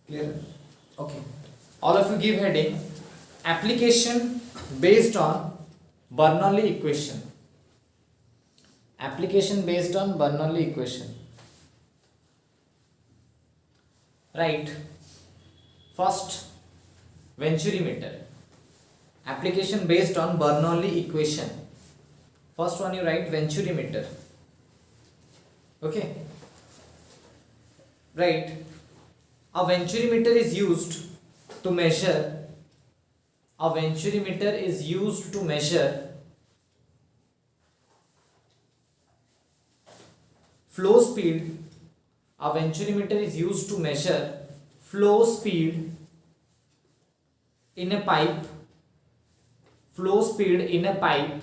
Clear? Okay. All of you give heading application based on Bernoulli equation. Application based on Bernoulli equation. Right. First, Venturi meter. Application based on Bernoulli equation. First one you write Venturi meter. Okay. Right. A Venturi meter is used to measure. A Venturi meter is used to measure flow speed. A Venturi meter is used to measure flow speed in a pipe. Flow speed in a pipe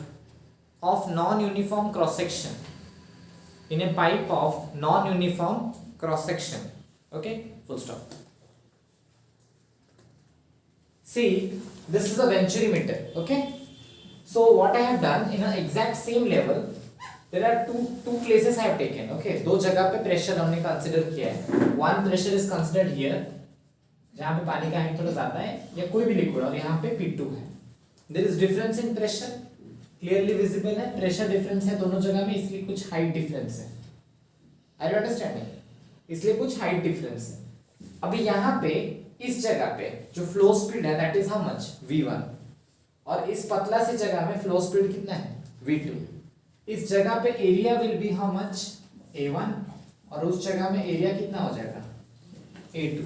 of non-uniform cross section. In a pipe of non-uniform cross section. Okay, full stop. See, this is a Venturi meter. Okay, so what I have done in an exact same level, there are two places I have taken. Okay, दो जगह पे pressure हमने consider किया है. One pressure is considered here, जहाँ पे पानी का हाइट थोड़ा ज्यादा है या कोई भी लिक्विड, और यहाँ पे P2 है. There is difference in pressure, clearly visible है. प्रेशर डिफरेंस है दोनों जगह में, इसलिए कुछ हाइट डिफरेंस है. Are you understanding? इसलिए कुछ हाइट डिफरेंस है. अभी यहाँ पे इस जगह पे जो फ्लो स्पीड है that is how much v1, और इस पतला सी जगह में फ्लो स्पीड कितना है v2. इस जगह पे area will be how much a1, और उस जगह में एरिया कितना हो जाएगा a2.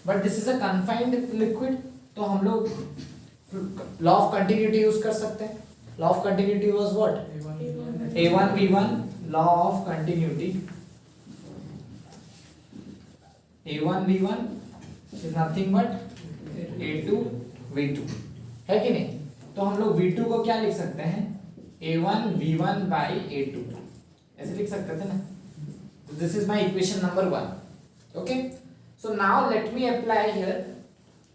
But this is a confined liquid, तो हम लोग लॉ ऑफ कंटिन्यूटी यूज कर सकते हैं. Law of continuity was what a1 v1. Law of continuity a1 v1 is nothing but a2 v2 है कि नहीं. तो हम लोग v2 को क्या लिख सकते हैं a1 v1 by a2 ऐसे लिख सकते थे ना. तो this is my equation number 1. Okay, so now let me apply here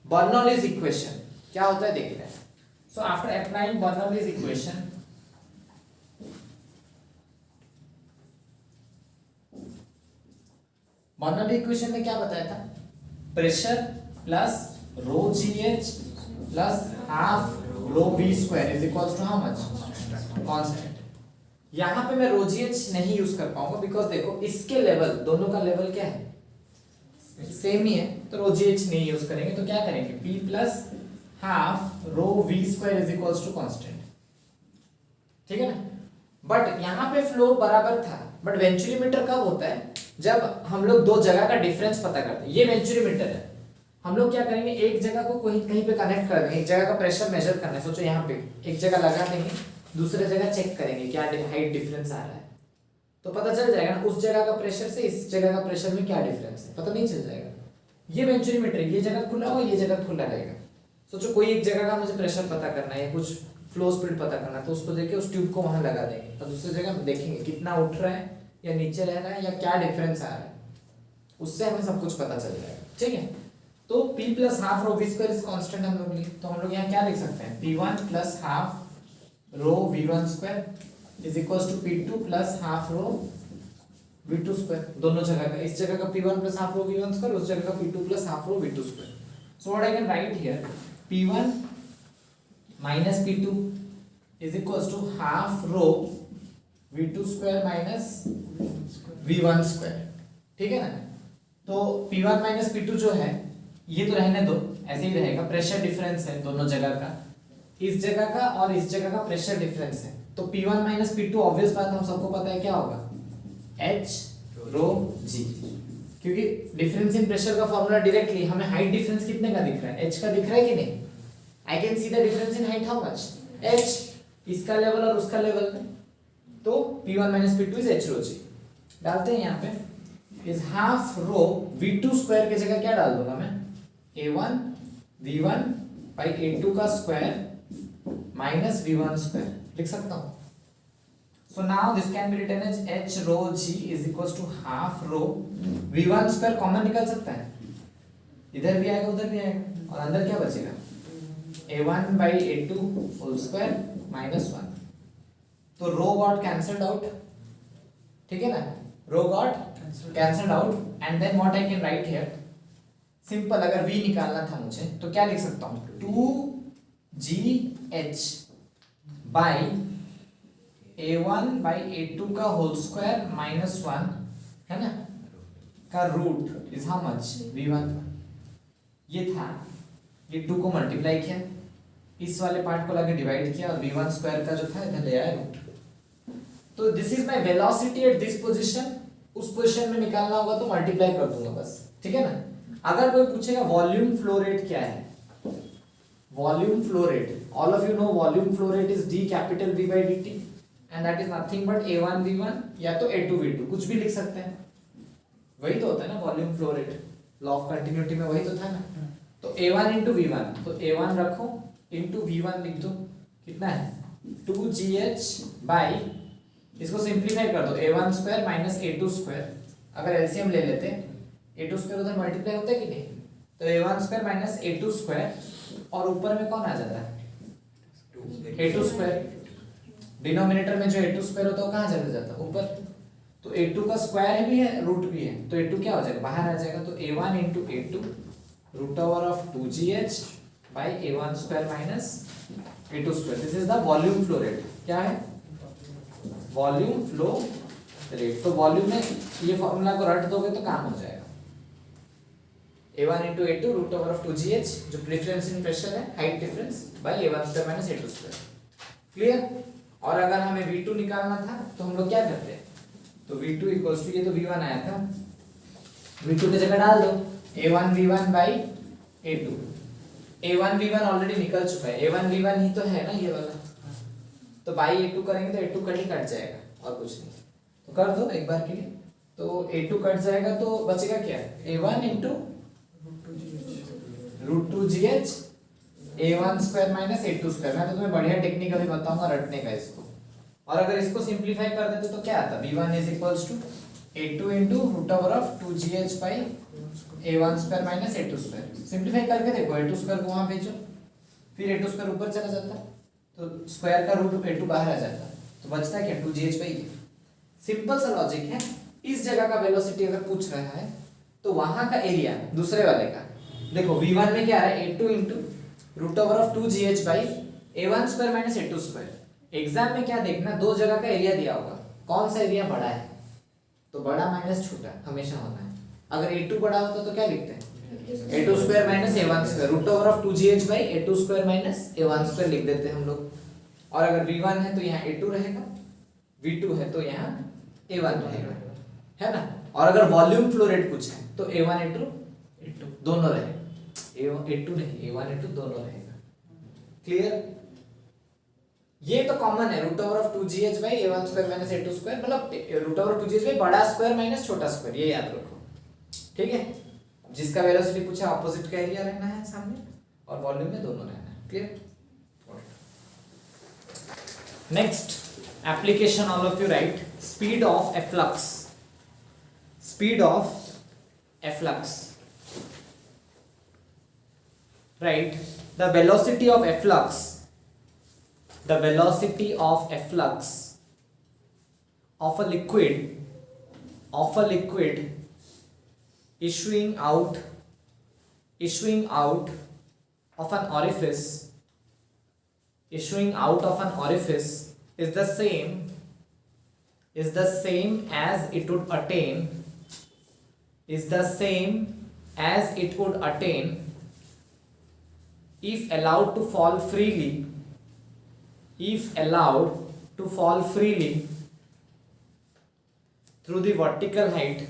Bernoulli's equation. क्या होता है देखते हैं. So after applying Bernoulli's equation, Bernoulli equation में क्या बताया था, pressure plus rho GH plus half rho V square is equals to how much constant. यहाँ पे मैं रो GH नहीं यूज कर पाऊंगा बिकॉज देखो इसके लेवल, दोनों का लेवल क्या है सेम ही है, तो रो GH नहीं यूज करेंगे. तो क्या करेंगे P plus half rho V square is equals to constant. ठीक है ना. बट यहाँ पे फ्लो बराबर था, बट वेंचुरी मीटर कब होता है जब हम लोग दो जगह का डिफरेंस पता करते हैं. ये वेंचुरी मीटर है. हम लोग क्या करेंगे, एक जगह को कहीं पे कनेक्ट कर देंगे, एक जगह का प्रेशर मेजर करना है. सोचो यहाँ पे एक जगह लगा देंगे, दूसरे जगह चेक करेंगे क्या हाइट डिफरेंस आ रहा है, तो पता चल जाएगा ना उस जगह का प्रेशर से इस जगह का प्रेशर में क्या डिफरेंस है, पता नहीं चल जाएगा. ये वेंचुरी मीटर, ये जगह खुला हुआ, ये जगह खुला रहेगा. सोचो कोई एक जगह का मुझे प्रेशर पता करना है या कुछ फ्लो स्पीड पता करना है, तो उसको देखे उस ट्यूब को वहां लगा देंगे, और दूसरी जगह देखेंगे कितना उठ रहा है या नीचे रह रहा है या क्या डिफरेंस आ रहा है, उससे हमें सब कुछ पता चल जाएगा. ठीक है. तो P plus half rho V square is constant हम लोग लिए, तो हम लोग यहाँ क्या लिख सकते हैं P1 plus half rho V1 square is equals to P2 plus half rho V2 square. दोनों जगह का, इस जगह का P1 plus half rho V1 square, उस जगह का P2 plus half rho V2 square. So what I can write here P1 minus P2 is equals to half rho V2 square minus V1 square. ठीक है ना. तो P1 minus P2 जो है ये तो रहने दो, ऐसे ही रहेगा. प्रेशर डिफरेंस है दोनों जगह का, इस जगह का और इस जगह का प्रेशर डिफरेंस है. तो P1 माइनस P2 ऑब्वियस बात हम सबको पता है क्या होगा H रो G, क्योंकि डिफरेंस इन प्रेशर का फॉर्मूला डायरेक्टली हमें हाइट डिफरेंस कितने का दिख रहा है, H का दिख रहा है कि नहीं. I can see the difference in height how much H, इसका लेवल और उसका लेवल में. तो P1 minus P2 is H rho G. डालते हैं यहाँ पे is half rho V2 square की जगह क्या डाल दूंगा मैं A1 V1 बाई A2 का स्क्वायर माइनस V1 स्क्वायर लिख सकता हूँ. So now this can be written as H rho G is equals to half rho V1 square common निकल सकता है, इधर भी आएगा उधर भी आएगा, और अंदर क्या बचेगा A1 by A2 whole square minus 1. तो रो गॉट कैंसल्ड आउट. ठीक है ना, rho got cancelled out, and then what I can write here, simple अगर v निकालना था मुझे तो क्या लिख सकता हूँ 2gh by a1 by a2 का होल स्क्वायर माइनस 1 है ना का root is how much v1। ये था, ये 2 को मल्टीप्लाई किया, इस वाले पार्ट को लाके डिवाइड किया और v1 स्क्वायर का जो था इधर ले आया रूट। तो this is my velocity at this position. उस पोजीशन में निकालना होगा तो मल्टीप्लाई कर दूंगा बस, ठीक है ना। अगर कोई पूछेगा वॉल्यूम फ्लो रेट क्या है, volume flow rate, all of you know volume flow rate is d capital V by dt and that is nothing but a1 v1 या तो a2 v2, कुछ भी लिख सकते हैं। वही तो होता है ना volume flow rate, law of continuity में वही तो था ना। तो a1 into v1, तो a1 रखो into v1 लिख दो, कितना है 2gh बाई, इसको सिंप्लीफाई कर दो a1 square minus a2 square. अगर एलसीएम ले लेते a2 स्क्वायर उधर मल्टीप्लाई होता है कि नहीं, तो a1 square minus a2 square और ऊपर में कौन आ जाता है a2 स्क्वायर। डिनोमिनेटर में जो a2 स्क्वायर होता है वो कहाँ चला जाता है ऊपर, तो a2 का स्क्वायर भी है रूट भी है, तो a2 क्या हो जाएगा बाहर आ जाएगा। तो a1 into a2 root over of 2gh by a1 square minus a2 square. This is the volume flow rate. क्या है वॉल्यूम फ्लो रेट। तो वॉल्यूम में ये फॉर्मूला को रट दोगे तो काम हो जाएगा, a1 into a2 root over of 2gh जो डिफरेंस इन प्रेशर है, height difference, by a1 square minus a2 square. Clear. और अगर हमें v2 निकालना था तो हम लोग क्या करते हैं, तो v2 इक्वल्स टू, ये तो v1 आया था, v2 की जगह डाल दो a1 v1 by a2। a1 v1 already निकल चुका है, a1 v1 ही तो है ना ये वाला, तो बाई a2 करेंगे तो a2 कट ही कट जाएगा और कुछ नहीं। तो कर दो एक बार के लिए, तो a2 कट जाएगा तो बचेगा क्या a1 into root 2gh a1 square minus a2 square. मैं तो तुम्हें बढ़िया टेक्निक अभी बताऊंगा रटने का इसको। और अगर इसको सिंप्लीफाई कर देते तो क्या आता v1 is equals to a2 into root over of 2gh by a1 square minus a2 square. Simplify करके देखो a2 स्क्वायर को वहां भेजो, फिर a2 स्क्वायर ऊपर चला जाता तो स्क्वायर का रूट a2 बाहर आ जाता, तो बचता क्या 2gh बाई। सिंपल सा लॉजिक है। इस जगह का वेलोसिटी अगर पूछ रहा है तो वहां का एरिया दूसरे वाले का देखो, v1 में क्या आ रहा है a2 into root over of 2gh by a1 square minus a2 square. Exam में क्या देखना, दो जगह का एरिया दिया होगा, कौन सा एरिया बड़ा है, तो बड़ा माइनस छोटा हमेशा होना है। अगर a2 बड़ा होता तो क्या लिखते हैं a2 square minus a1 square, root over of 2gh by a2 square minus a1 square लिख देते हैं हम लोग। और अगर v1 है तो यहाँ a2 रहेगा, v2 है तो यहाँ a1 रहेगा, है ना। और अगर वॉल्यूम फ्लो रेट पूछे तो a1 a2 दोनों रहेगा, a2 नहीं a1 a2 दोनों रहेगा। क्लियर। ये तो कॉमन है, root over of 2gh by a1 square minus a2 square, मतलब root over of 2gh by बड़ा स्क्वायर माइनस छोटा स्क्वायर, ये याद रखो, ठीक है। जिसका वेलोसिटी पूछा ऑपोजिट का एरिया रहना है सामने और वॉल्यूम में दोनों रहना है। Clear. Next application, all of you right speed of efflux. Speed of efflux, right, the velocity of efflux, the velocity of efflux of a liquid issuing out of an orifice is the same as it would attain if allowed to fall freely through the vertical height,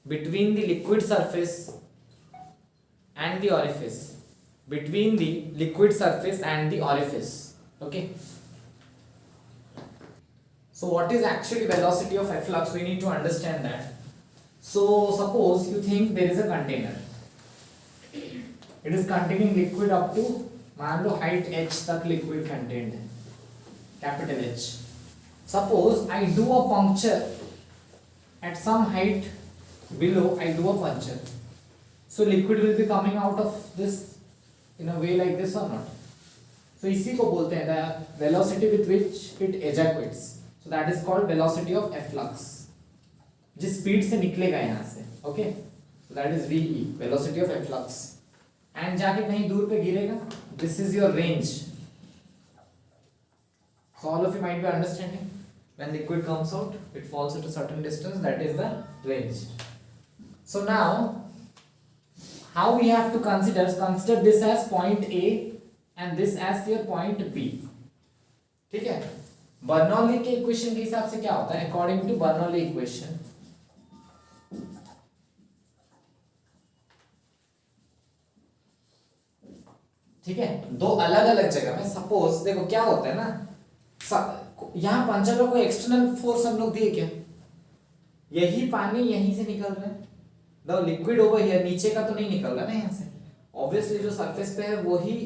between the liquid surface and the orifice, okay. So what is actually velocity of efflux? We need to understand that. So suppose you think there is a container, it is containing liquid up to मान लो height h तक liquid contained है, capital H. Suppose I do a puncture at some height below, I do a puncture, so liquid will be coming out of this in a way like this or not. So इसी को बोलते हैं the velocity with which it ejaculates. So that is called velocity of efflux, जिस speed से निकलेगा यहाँ से, okay, so that is VE, velocity of efflux, and जाके कहीं दूर पे गिरेगा, this is your range. So all of you might be understanding, when liquid comes out, it falls at a certain distance, that is the range. So now, how we have to consider this as point A and this as your point B. ठीक है? Bernoulli के equation के हिसाब से क्या होता है? According to Bernoulli equation, ठीक है, दो अलग अलग जगह में, सपोज देखो क्या होता है ना, यहाँ पंचर कोई एक्सटर्नल फोर्स हम लोग दिए क्या? यही पानी यहीं से निकल रहा है, द लिक्विड ओवर हियर, नीचे का तो नहीं निकल रहा ना यहाँ से, ऑब्वियसली जो सरफेस पे है वो ही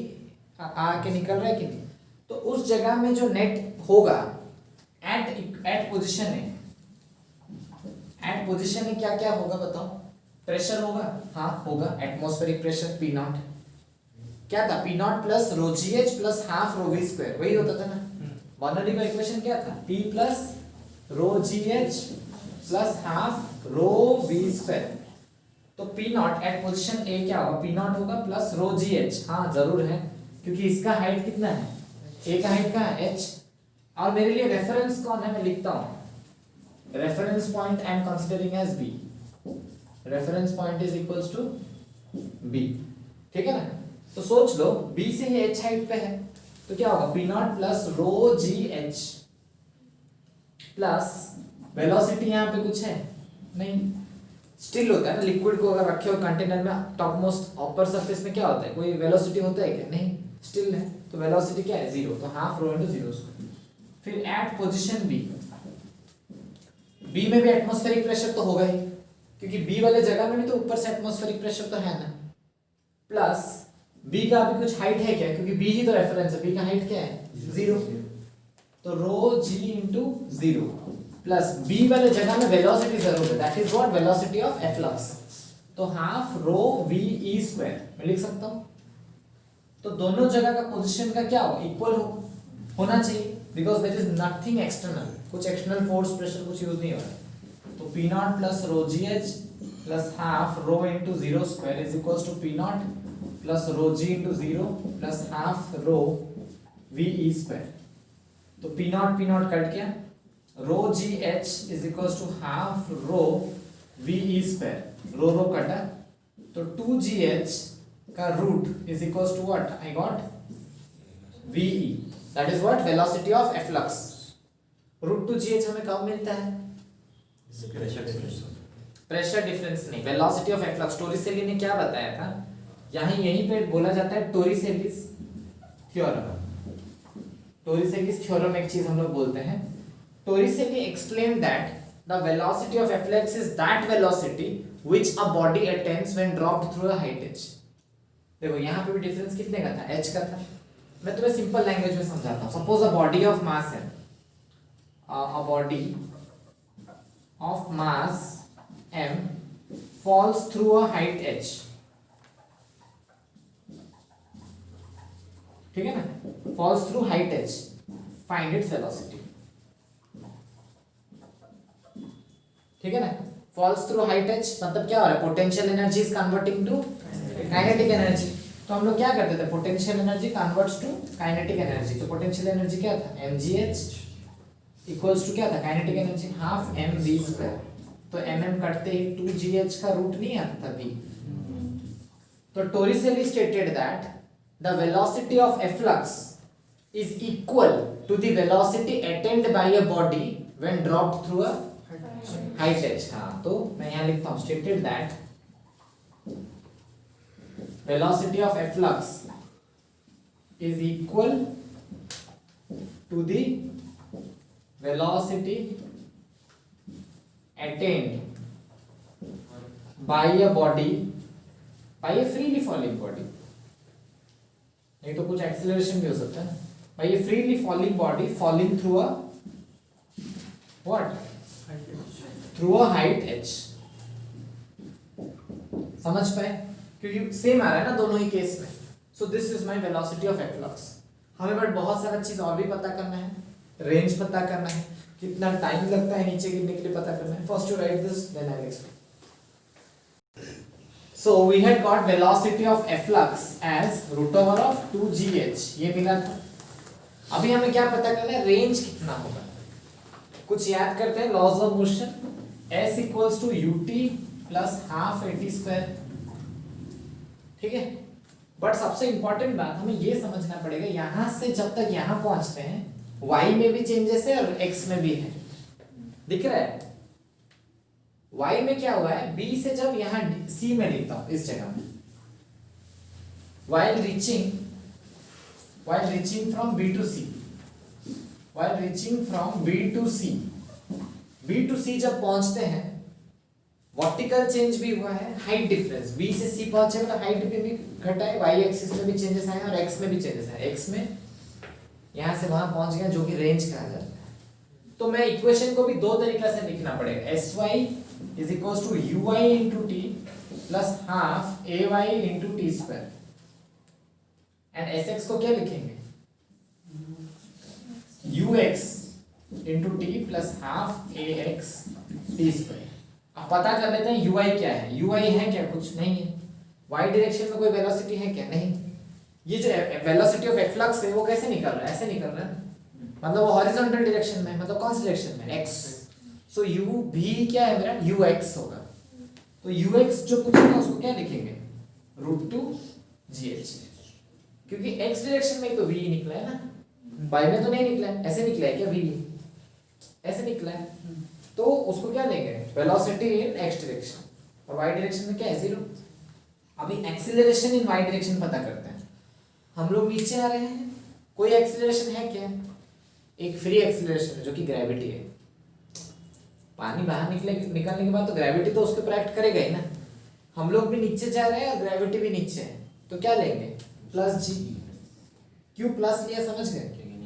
आके निकल रहा है कि नहीं? तो उस जगह में जो नेट होगा एट पोजीशन है, एट पोजीशन में क्या क्या होगा बताओ? प्रेशर होगा, हाँ होगा, एटमॉस्फेरिक प्रेशर P नॉट, क्या था? P not plus rho GH plus half rho V square, वही होता था ना. बर्नौली का इक्वेशन क्या था? P plus rho GH plus half rho V square. तो P not at position A क्या होगा? P नॉट होगा प्लस रो GH, हाँ जरूर है, क्योंकि इसका हाइट कितना है? A का हाइट क्या है? H. और मेरे लिए रेफरेंस कौन है? मैं लिखता हूँ, reference point I am considering as B. Reference point is equals to B, ठीक है ना? तो सोच लो B से ही H हाइट पे है, तो क्या होगा? P not plus rho GH plus velocity, यहाँ पे कुछ है नहीं, स्टिल होता है ना, लिक्विड को अगर रखे हो कंटेनर में, टॉप मोस्ट अपर सरफेस में क्या होता है? कोई वेलोसिटी होता है क्या? नहीं, स्टिल है, तो वेलोसिटी क्या है? 0, तो हाफ रो इनटू 0 स्क्वायर. फिर एट पोजीशन B में भी एटमॉस्फेरिक प्रेशर तो होगा ही, क्योंकि B वाले जगह में भी तो ऊपर से एटमॉस्फेरिक प्रेशर तो है ना, प्लस B का भी कुछ हाइट है क्या? क्योंकि B ही तो रेफरेंस है, B का हाइट क्या है? 0, तो रो G इंटू 0 प्लस B वाले जगह में वेलोसिटी जरूर है, that is what? Velocity of efflux. तो हाफ रो VE स्क्वायर मैं लिख सकता हूँ. तो दोनों जगह का पोजीशन का क्या हो? इक्वल होना चाहिए, because there is nothing external, कुछ एक्सटर्नल फोर्स प्रेशर कुछ यूज नहीं हो रहा है. तो P not plus rho GH plus half rho into 0 square is equals to P not plus rho G into 0 plus half rho VE square. तो P not cut गया, rho GH is equals to half rho VE square, rho कटा, तो 2GH का root is equals to what? I got VE, that is what? Velocity of efflux. Root 2GH हमें कब मिलता है? Pressure difference नहीं, velocity of efflux. Torricelli ने क्या बताया था? यहीं पे बोला जाता है टोरिसेलिस थ्योरम. टोरिसेलिस थ्योरम एक चीज हम लोग बोलते हैं. Torricelli explain that the velocity of efflux is that velocity which a body attains when dropped through a height as. देखो यहाँ पे भी डिफरेंस कितने का था? h का था. मैं तुम्हें सिंपल लैंग्वेज में समझाता हूँ. Suppose a body of mass है, a body of mass m falls through a height h, ठीक है ना, falls through height h, find its velocity, ठीक है ना. falls through height h मतलब क्या हो रहा है? Potential energy is converting to kinetic energy. तो हम लोग क्या करते थे? Potential energy converts to kinetic energy. तो पोटेंशियल एनर्जी क्या था? mgh इक्वल्स टू क्या था? Kinetic energy half mv square. तो mm कटते ही 2gh का रूट नहीं आता था v. तो Torricelli stated that the velocity of efflux is equal to the velocity attained by a body when dropped through a height h. हाँ, तो मैं यहाँ लिखता हूँ, stated that velocity of efflux is equal to the velocity attained by a body, by a freely falling body. नहीं तो कुछ acceleration भी हो सकता है. by a freely falling body falling through a what? through a height h. समझ पाए? क्योंकि सेम आ रहा है ना दोनों ही केस में. So this is my velocity of efflux. हमें बट बहुत सारा चीज और भी पता करना है, रेंज पता करना है, कितना टाइम लगता है नीचे गिरने के लिए पता करना है. First you write this then I will explain. So we had got velocity of efflux as root over of 2gh. ये मिला था. अभी हमें क्या पता करना है, रेंज कितना होगा. कुछ याद करते हैं laws of motion. s equals to ut plus half at square. ठीक है. बट सबसे इंपॉर्टेंट बात हमें ये समझना पड़ेगा, यहां से जब तक यहां पहुंचते हैं y में भी चेंजेस है और x में भी है. दिख रहा है. y में क्या हुआ है, b से जब यहां c में लिखता हूं इस जगह में, while reaching from b to c, while reaching from b to c जब पहुंचते हैं वर्टिकल चेंज भी हुआ है, हाइट डिफरेंस b से c पहुंचे मतलब हाइट में भी घटा है, y एक्सिस में भी चेंजेस आए और x में भी चेंजेस आए. x में यहां से वहां पहुंच गया जो कि रेंज कहा जाता है. तो मैं इक्वेशन को भी दो तरीके से लिखना पड़ेगा. sy is equals to uy into t plus half ay into t square. and sx को क्या लिखेंगे, ux into t plus half ax t square. अब पता कर लेते हैं ui क्या है. ui है क्या, कुछ नहीं है. y डायरेक्शन में कोई वेलोसिटी है क्या, नहीं. ये जो वेलोसिटी ऑफ एफ्लक्स है वो कैसे निकल रहा है, ऐसे निकल रहा है, मतलब वो हॉरिजॉन्टल डायरेक्शन में, मतलब कौन सी डायरेक्शन में, x. सो u भी क्या है मेरा, ux होगा. तो ux जो पूछेगा उसको क्या लिखेंगे, √2gh, क्योंकि x डायरेक्शन में तो v निकला है ना, y में तो नहीं निकला है. ऐसे निकला है क्या, v ऐसे निकला है, तो उसको क्या लेंगे, वेलोसिटी इन x डायरेक्शन, और y डायरेक्शन में क्या है, 0. अभी एक्सीलरेशन इन y डायरेक्शन पता करते हैं. हम लोग नीचे आ रहे हैं, कोई एक्सीलरेशन है क्या, एक फ्री एक्सीलरेशन है जो कि ग्रेविटी है. पानी बाहर निकलने के बाद तो ग्रेविटी तो उसके ऊपर एक्ट करेगा ही ना. हम लोग भी नीचे जा रहे हैं और ग्रेविटी भी नीचे है, तो क्या लेंगे, प्लस जी. क्यों प्लस लिया, समझ गए,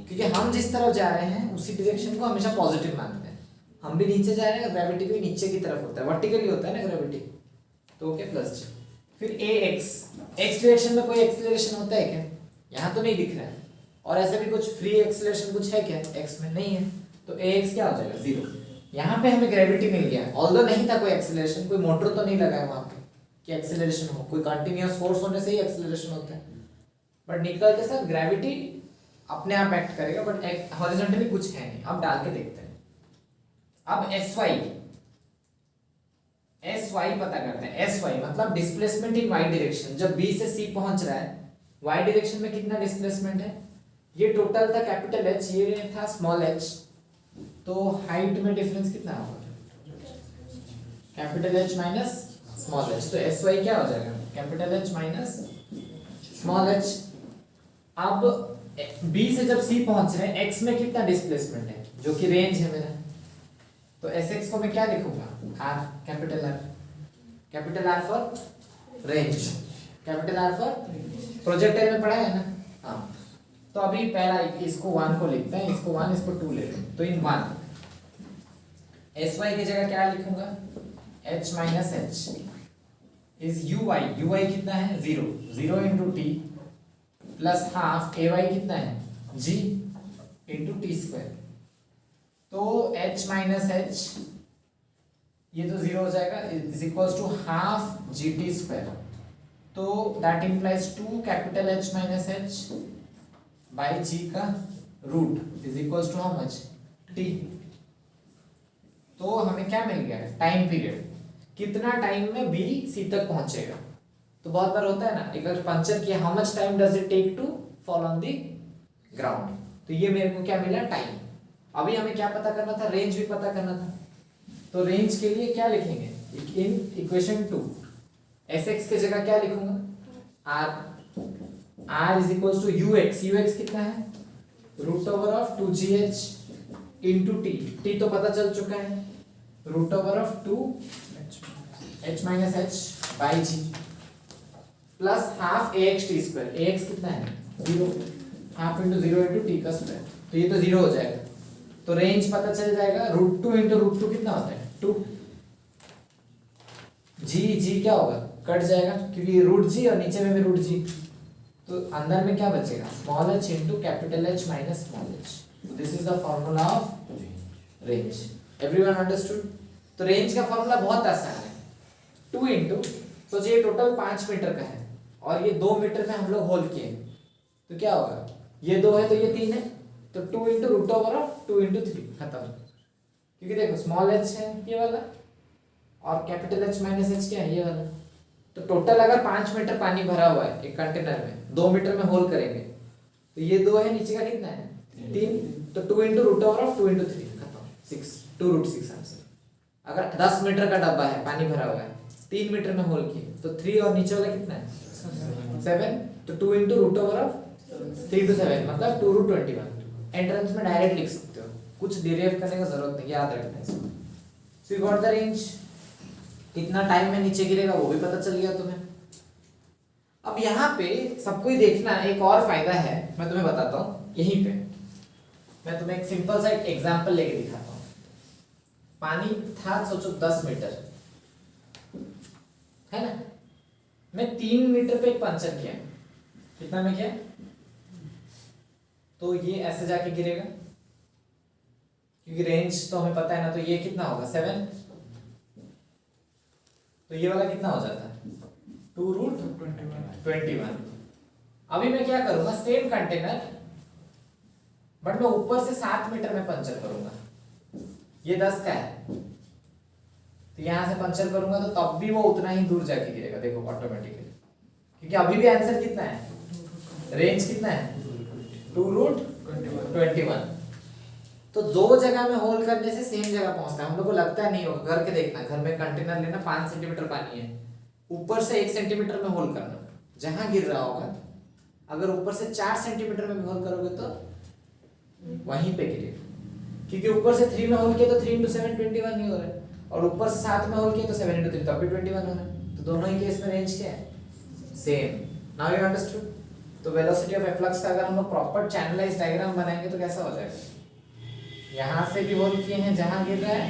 क्योंकि हम जिस तरफ जा रहे हैं उसी डायरेक्शन को हमेशा पॉजिटिव मानते हैं. हम भी नीचे जा रहे हैं, ग्रेविटी भी नीचे की तरफ होता है, वर्टिकली होता है ना ग्रेविटी, तो ओके प्लस जी. फिर ax, x डायरेक्शन में कोई एक्सीलरेशन होता है क्या, यहाँ तो नहीं दिख रहा है. और ऐसे भी कुछ फ्री एक्सीलरेशन कुछ है क्या, x में नहीं है, तो ax क्या हो जाएगा, 0. यहाँ पे हमें ग्रेविटी मिल गया, ऑल्दो नहीं था कोई एक्सीलरेशन, कोई मोटर तो नहीं लगा है वहाँ पे कि एक्सीलरेशन हो, कोई कंटिन्यूअस फोर्स होने से ही एक्सीलरेशन होता है. बट निकल के साथ ग्रेविटी अपने आप एक्ट करेगा, बट हॉरिजॉन्टली कुछ है नहीं. अब डाल के देखते हैं. अब sy पता करते हैं. sy मतलब डिस्प्लेसमेंट इन y डायरेक्शन. जब b से c पहुंच रहा है, y डायरेक्शन में कितना डिस्प्लेसमेंट है, ये टोटल था कैपिटल H, ये था स्मॉल h, तो हाइट में डिफरेंस कितना होगा, capital H minus small h. तो sy क्या हो जाएगा, capital H minus small h. अब b से जब c पहुंच रहे हैं, x में कितना डिस्प्लेसमेंट है जो कि रेंज है मेरा, तो sx को मैं क्या लिखूंगा, r, capital R for range, capital R for projectile में पढ़ा है ना. हाँ, तो अभी पहला इसको 1 को लिखते हैं, इसको 1 इसको 2 लेते हैं. तो इन 1 sy की जगह क्या लिखूंगा, h minus h is uy कितना है, 0 into t plus half ay कितना है, g इंटू टी स्क्वायर. तो h माइनस h ये तो 0 हो जाएगा, is equals to half G T square. तो that implies 2 capital H minus h by G का root is equals to how much, t. तो हमें क्या मिल गया, टाइम पीरियड, कितना टाइम में b c तक पहुंचेगा. तो बहुत बार होता है ना, अगर पंचर किया, how much time does it take to fall on the ground. तो ये मेरे को क्या मिला, टाइम. अभी हमें क्या पता करना था, रेंज भी पता करना था. तो रेंज के लिए क्या लिखेंगे, इन इक्वेशन 2 sx की जगह क्या लिखूंगा, r is equals to ux कितना है, root over of 2gh into t तो पता चल चुका है, root over of 2h minus h by g plus half ax t square. ax कितना है, 0, हाफ इंटू 0 इंटू t का स्क्वायर. तो ये तो 0 हो जाएगा. तो रेंज पता चल जाएगा, √2 इंटू √2 कितना होता है, 2. जी क्या होगा, कट जाएगा क्योंकि √g और नीचे में भी √g. तो अंदर में क्या बचेगा, small h into capital H minus small h. This is the formula of range. Everyone understood? तो रेंज का फॉर्मूला बहुत आसान है, 2 इंटू, सोचिए ये टोटल 5 मीटर का है और ये 2 मीटर में हम लोग होल किए, तो क्या होगा, ये 2 है तो ये 3 है, तो 2 into root over of 2 into 3, खत्म। क्योंकि देखो स्मॉल एच है ये वाला और कैपिटल एच माइनस एच क्या है ये वाला, तो टोटल अगर 5 मीटर पानी भरा हुआ है एक कंटेनर में, 2 मीटर में होल करेंगे तो ये 2 है, नीचे का कितना है 3, तो 2 into root over of 2 into 3, खत्म, 6, 2 रूट 6 आंसर। अगर 10 मीटर का डब्बा है पानी भरा हुआ है 3 मीटर में होल किए तो 3 और नीचे वाला कितना है 7, तो 2 into root over of 3 to 7 मतलब 2 रूट 21। एंट्रेंस में डायरेक्ट लिख सकते हो, कुछ डिराइव करने का जरूरत नहीं, याद रखना है इसको। So you got the range, कितना टाइम में नीचे गिरेगा वो भी पता चल गया तुम्हें। अब यहाँ पे सबको ही देखना है, एक और फायदा है मैं तुम्हें बताता हूँ, यहीं पे मैं तुम्हें एक सिंपल सा एग्जांपल लेके दिखाता हूँ। पानी था सोचो 10 मीटर है ना, मैं 3 मीटर पे एक पंचर किया, कितना में किया, तो ये ऐसे जाके गिरेगा क्योंकि रेंज तो हमें पता है ना, तो ये कितना होगा 7, तो ये वाला कितना हो जाता है 2 रूट 21। अभी मैं क्या करूंगा, सेम कंटेनर बट मैं ऊपर से 7 मीटर में पंचर करूंगा, ये 10 का है तो यहां से पंचर करूंगा तो तब भी वो उतना ही दूर जाके गिरेगा, देखो ऑटोमेटिकली, क्योंकि अभी भी आंसर कितना है, रेंज कितना है 2 रूट 21। तो 2 जगह में होल करने से सेम जगह पहुंचता है, हम लोग को लगता है नहीं होगा, करके देखना, घर में कंटेनर लेना, 5 सेंटीमीटर पानी है, ऊपर से 1 सेंटीमीटर में होल करना, जहां गिर रहा होगा अगर ऊपर से 4 सेंटीमीटर में होल करोगे तो वहीं पे गिरेगा, क्योंकि ऊपर से 3 में होल किया तो 3 इंटू 7 21 नहीं हो रहा है, और ऊपर से 7 में होल किया तो 7 इंटू 3 तब भी 21 हो रहा है, तो दोनों ही केस में रेंज क्या है सेम। Now you understood? तो वेलोसिटी ऑफ एफ्लक्स का अगर हम लोग प्रॉपर चैनलाइज डायग्राम बनाएंगे तो कैसा हो जाएगा, यहां से भी होल किए हैं जहां गिर रहा है,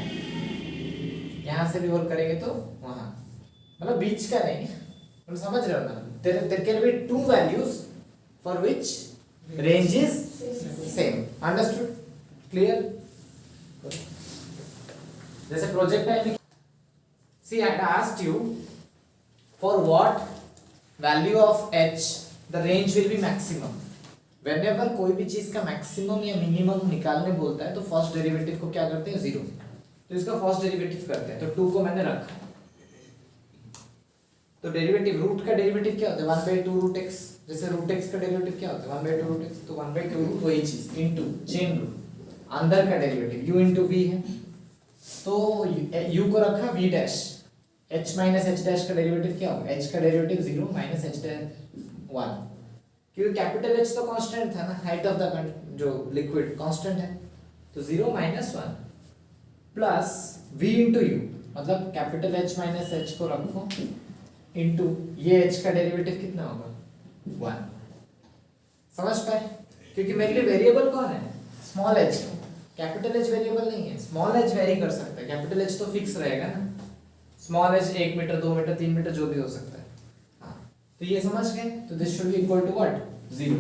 यहां से भी होल करेंगे तो वहां, मतलब बीच का नहीं, तुम समझ रहे हो ना, there can be 2 values for which range is same, understood, clear? जैसे प्रोजेक्ट है, see I had asked you for what value of h the range will be maximum। whenever कोई भी चीज का मैक्सिमम या मिनिमम निकालने बोलता है तो फर्स्ट डेरिवेटिव को क्या करते हैं 0, तो इसका फर्स्ट डेरिवेटिव करते हैं, तो 2 को मैंने रखा, तो डेरिवेटिव रूट का डेरिवेटिव क्या होता है 1/2 रूट x, जैसे रूट x का डेरिवेटिव क्या होता है 1/2 रूट x, तो 1/2 रूट वही चीज इनटू चेन रूट, अंदर का डेरिवेटिव u इनटू v है, तो u को रखा v dash, h minus h dash का डेरिवेटिव क्या होगा, h का डेरिवेटिव 0 माइनस h डैश 1, क्योंकि कैपिटल H तो कांस्टेंट था ना, हाइट ऑफ द जो लिक्विड कांस्टेंट है, तो 0 minus 1 plus v into you, मतलब कैपिटल H माइनस h को रखो इंटू ये h का डेरिवेटिव कितना होगा 1। समझ पाए? क्योंकि मेरे लिए वेरिएबल कौन है small h, capital H variable नहीं है, स्मॉल h वेरी कर सकता है, कैपिटल H तो फिक्स रहेगा ना, small h 1 metre 2 metre 3 metre जो भी हो सकता है। तो ये समझ गए, तो this should be equal to what 0,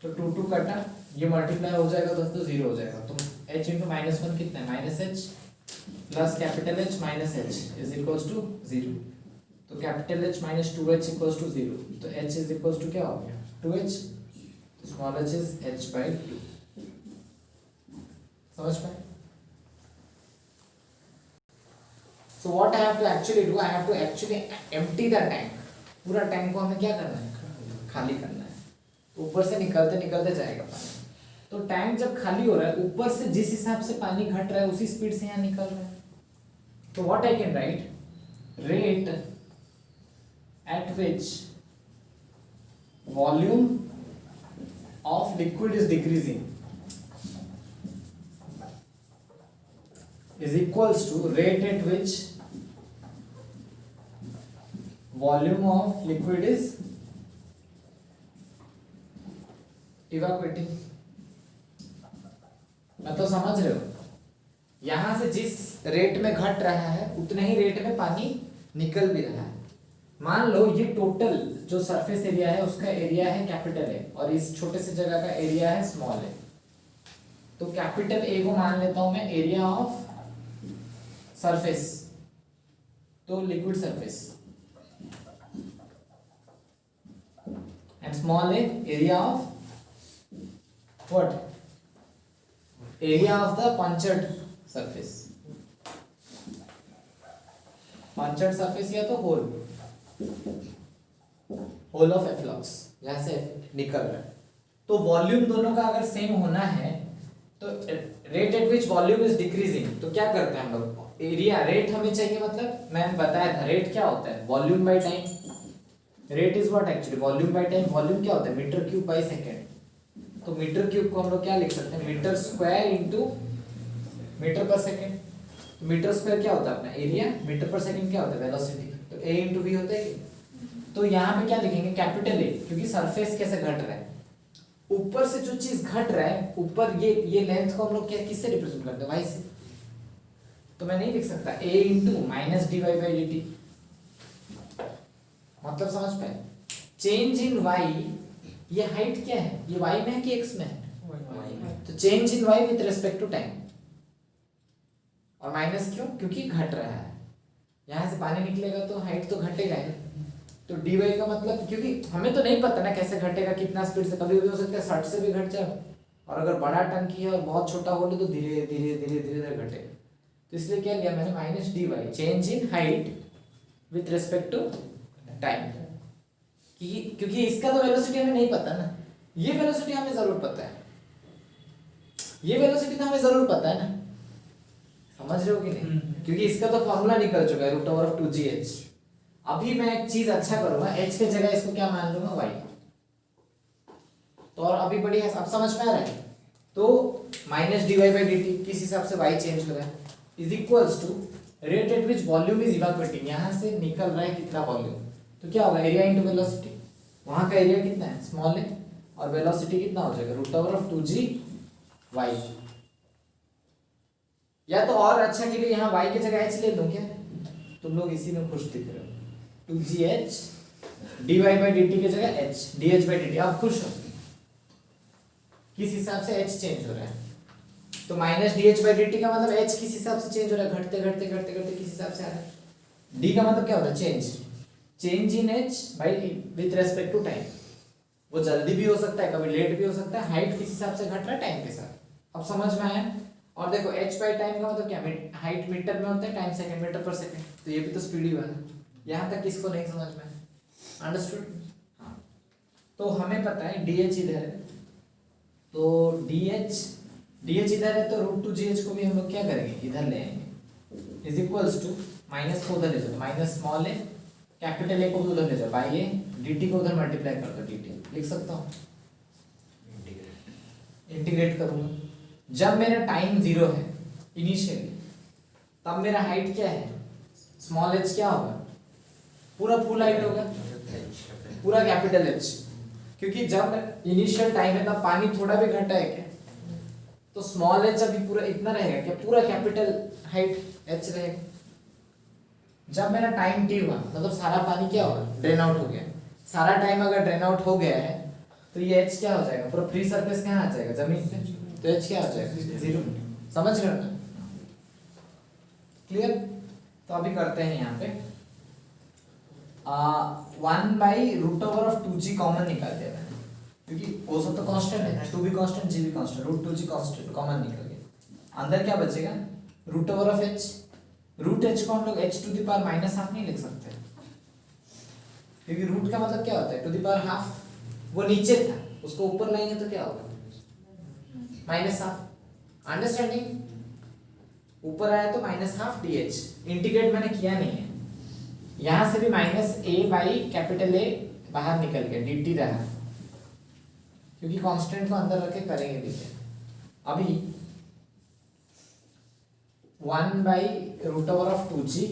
तो 2 2 कटा, ये मल्टीप्लाई हो जाएगा दोस्तों 0 हो जाएगा, तो h into -1 कितना है minus h plus capital H minus h is equals to 0, तो capital H minus 2h equals to 0, तो h इज इक्वल्स टू क्या हो गया 2h, तो स्मॉल h इज h/2। समझ पाए? So what I have to actually do, I have to actually empty the tank, पूरा tank को हमें क्या करना है खाली करना है, ऊपर से निकलते निकलते जाएगा पानी, तो टैंक जब खाली हो रहा है ऊपर से जिस हिसाब से पानी घट रहा है उसी स्पीड से यहाँ निकल रहा है, तो what I can right, rate at which volume of liquid is decreasing is equals to rate at which volume of liquid is evaporating। मैं तो समझ रहे हो, यहां से जिस रेट में घट रहा है उतने ही रेट में पानी निकल भी रहा है। मान लो ये टोटल जो सरफेस एरिया है उसका एरिया है कैपिटल है और इस छोटे से जगह का एरिया है स्मॉल है, तो कैपिटल ए को मान लेता हूं मैं एरिया ऑफ सरफेस, तो liquid surface, and small A area of what, area of the punctured surface, punctured surface या तो होल ऑफ एफ्लक्स जहां से निकल रहा है। तो वॉल्यूम दोनों का अगर सेम होना है तो rate at which volume is decreasing, तो क्या करते हैं हम लोग, एरिया रेट हमें चाहिए, मतलब मैंने बताया था रेट क्या होता है, volume by time, rate is what actually volume by time, volume क्या होता है मीटर क्यूब बाय सेकंड, तो मीटर क्यूब को हम लोग क्या लिख सकते हैं मीटर स्क्वायर इनटू मीटर पर सेकंड, तो मीटर स्क्वायर क्या होता है अपना एरिया, मीटर पर सेकंड क्या होता है वेलोसिटी, तो a इनटू v होता है। तो यहाँ पे क्या लिखेंगे कैपिटल ए, क्योंकि सरफेस कैसे घट रहा है, ऊपर से जो चीज घट रहा है ऊपर, ये लेंथ को हम लोग क्या किससे रिप्रेजेंट करते हैं y से, तो मैं नहीं लिख सकता a into minus dy by dt, मतलब समझ पाए, चेंज इन y, ये हाइट क्या है, ये y में है कि x में है, तो change in y with respect to time, और माइनस क्यों, क्योंकि घट रहा है, यहाँ से पानी निकलेगा तो हाइट तो घटेगा ही, तो dy का मतलब, क्योंकि हमें तो नहीं पता ना कैसे घटेगा कितना स्पीड से, कभी भी हो सकता है 60 से भी घट जाए, और अगर बड़ा टंकी है और बहुत छोटा होल है तो धीरे धीरे धीरे धीरे धीरे घटेगा, तो इसलिए क्या लिया मैंने minus dy, change in height with respect to time, क्योंकि इसका तो वेलोसिटी हमें नहीं पता ना, ये वेलोसिटी हमें जरूर पता है, ये वेलोसिटी तो हमें जरूर पता है ना, समझ रहे हो कि नहीं, क्योंकि इसका तो फॉर्मूला निकल चुका है √2gh। अभी मैं एक चीज अच्छा करूंगा, h के जगह इसको क्या मान लूंगा y, तो और अभी बढ़िया, अब समझ में आ रहा है, तो माइनस dy बाई dt किस हिसाब से y चेंज हो रहा है is equals to rate at which volume is evaporating, यहाँ से निकल रहा है कितना वॉल्यूम, तो क्या होगा एरिया इनटू वेलोसिटी, वहां का एरिया कितना है स्मॉल है, और वेलोसिटी कितना हो जाएगा √2g y, या तो और अच्छा के लिए यहाँ y की जगह h ले लूं क्या, तुम लोग इसी में खुश दिख रहे हो, 2gh dy बाई dt की जगह h dh बाई dt, आप खुश हो, किस हिसाब से h चेंज हो रहा है, तो माइनस dh बाई dt का मतलब h किस हिसाब से चेंज हो रहा है, घटते घटते घटते घटते किस हिसाब से आ रहा है, d का मतलब क्या होता है change in h by with respect to time, वो जल्दी भी हो सकता है कभी लेट भी हो सकता है, हाइट किस हिसाब से घट रहा है टाइम के साथ, अब समझ में आया। और देखो h बाई टाइम का मतलब क्या, हाइट मीटर में होता है, टाइम सेकंड मीटर पर सेकंड, तो ये भी तो स्पीड ही वाला, यहाँ तक किसको नहीं समझ में, अंडरस्टूड, हाँ, तो हमें पता है dh इधर है, तो dh इधर है, तो √2gh को भी हम लोग क्या करेंगे इधर ले आएंगे, इज इक्वल्स टू माइनस को उधर ले जाओ, minus small A capital A को उधर ले जाओ, बाई ए dt को उधर मल्टीप्लाई कर दो, dt लिख सकता हूँ, इंटीग्रेट करूंगा, जब मेरा टाइम 0 है इनिशियली, तब मेरा हाइट क्या है स्मॉल h क्या होगा, पूरा फुल हाइट होगा, पूरा कैपिटल H, क्योंकि जब इनिशियल टाइम है तब पानी थोड़ा भी घटा है क्या, तो स्मॉल h अभी पूरा इतना रहेगा क्या, पूरा कैपिटल हाइट h रहेगा, जब मेरा टाइम t हुआ मतलब सारा पानी क्या होगा ड्रेन आउट हो गया, सारा टाइम अगर ड्रेन आउट हो गया है तो ये h क्या हो जाएगा, पूरा फ्री सरफेस कहाँ आ जाएगा जमीन पे, तो h क्या हो जाएगा 0, समझ रहे हो ना, क्लियर। तो अभी करते हैं यहाँ पे 1/√2g कॉमन निकाल दिया मैंने, क्योंकि वो सब तो कांस्टेंट है ना, 2 भी कांस्टेंट g भी कांस्टेंट, √2g कांस्टेंट कॉमन निकल गया, अंदर क्या बचेगा √h, √h को हम लोग h टू द पावर -½ नहीं लिख सकते, क्योंकि रूट का मतलब क्या होता है टू द पावर हाफ, वो नीचे था उसको ऊपर लाएंगे तो क्या होगा -½ अंडरस्टैंडिंग, ऊपर आया तो -½ dh, इंटीग्रेट मैंने किया नहीं है, यहां से भी -a बाई कैपिटल A बाहर निकल गया, dt रहा, क्योंकि कांस्टेंट को अंदर रख के करेंगे देखिए, अभी 1/√2g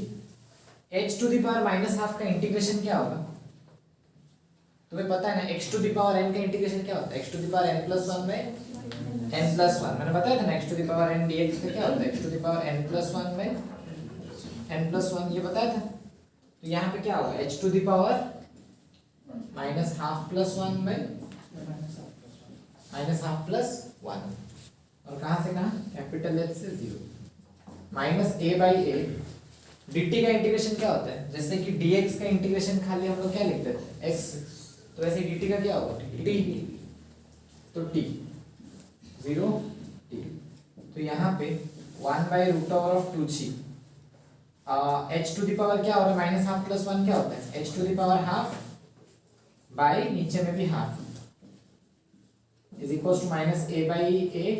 h to the power -½ का इंटीग्रेशन क्या होगा, तुम्हें पता है ना, x to the power n का इंटीग्रेशन क्या होता है, x to the power n+1/n+1, मैंने बताया था ना, x to the power n dx का क्या होता है, x to the power n+1/n+1, ये बताया था, तो यहाँ पे क्या होगा h टू द पावर -½ + 1/-½ + 1, और कहाँ से कहाँ, कैपिटल एच से 0, minus a by A. dt का इंटीग्रेशन क्या होता है, जैसे कि dx का इंटीग्रेशन खाली हम लोग क्या लिखते थे, x, तो वैसे dt का क्या होगा, t, तो t 0 t, तो यहाँ पे 1 by root over of 2g, h to the power क्या हो रहा है, माइनस हाफ प्लस 1 क्या होता है, h to the power half by नीचे में भी half is equal to minus a by A.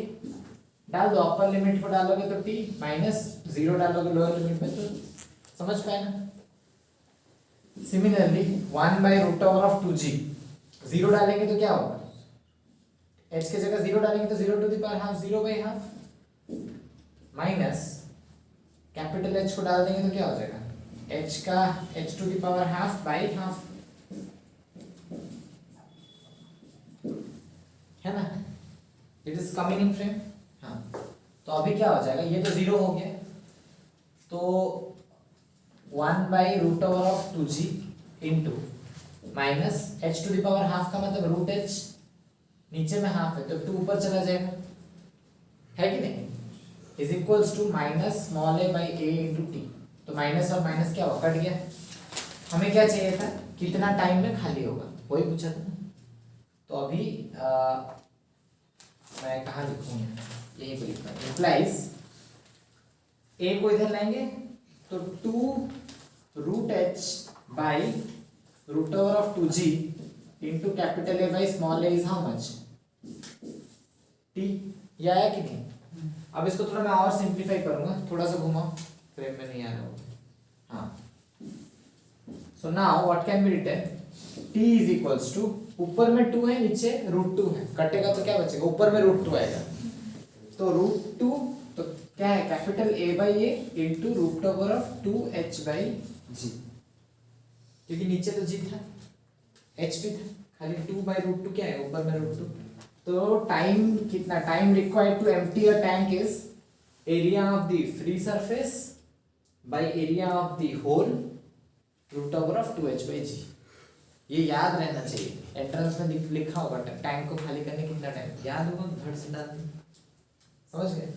डाल दो, अपर लिमिट को डालोगे तो t, माइनस 0 डालोगे लोअर लिमिट में तो समझ पाए ना। Similarly 1 by root over of 2g, 0 डालेंगे तो क्या होगा, h के जगह 0 डालेंगे तो 0 to the power half, 0 by half, minus capital H को डाल देंगे तो क्या हो जाएगा, h का h to the power half by half, है ना, it is coming in frame. हाँ, तो अभी क्या हो जाएगा, ये तो 0 हो गया, तो 1 by root over of 2g into minus h to the power half का मतलब रूट h, नीचे में हाफ है तो 2 ऊपर चला जाएगा, है कि नहीं, is equals to minus small a by A into t. तो माइनस और माइनस क्या हुआ, कट गया। हमें क्या चाहिए था, कितना टाइम में खाली होगा, वही पूछा था ना। तो अभी मैं कहाँ लिखूँ, यहीं पे लिखना है, इम्प्लाइज a को इधर लाएंगे तो 2 root h by root over of 2g into capital A by small a is how much, t। ये आया कि नहीं। अब इसको थोड़ा मैं और सिंप्लीफाई करूंगा, थोड़ा सा घुमाओ, फ्रेम में नहीं आ रहा हो। हाँ, so now what can be written, t is equals to, ऊपर में 2 है नीचे रूट 2 है, कटेगा तो क्या बचेगा, ऊपर में रूट 2 आएगा, तो रूट 2 तो क्या है, capital A by A into root over of 2h by G, क्योंकि नीचे तो g था, h भी था, खाली 2 बाई रूट 2 क्या है, ऊपर में रूट 2। तो टाइम कितना, time required to empty a tank is area of the free surface by area of the whole root over of 2h by G. ये याद रहना चाहिए, एंट्रेंस में लिखा होगा टैंक को खाली करने कितना टाइम, याद होगा, घर से डाल, समझ गए।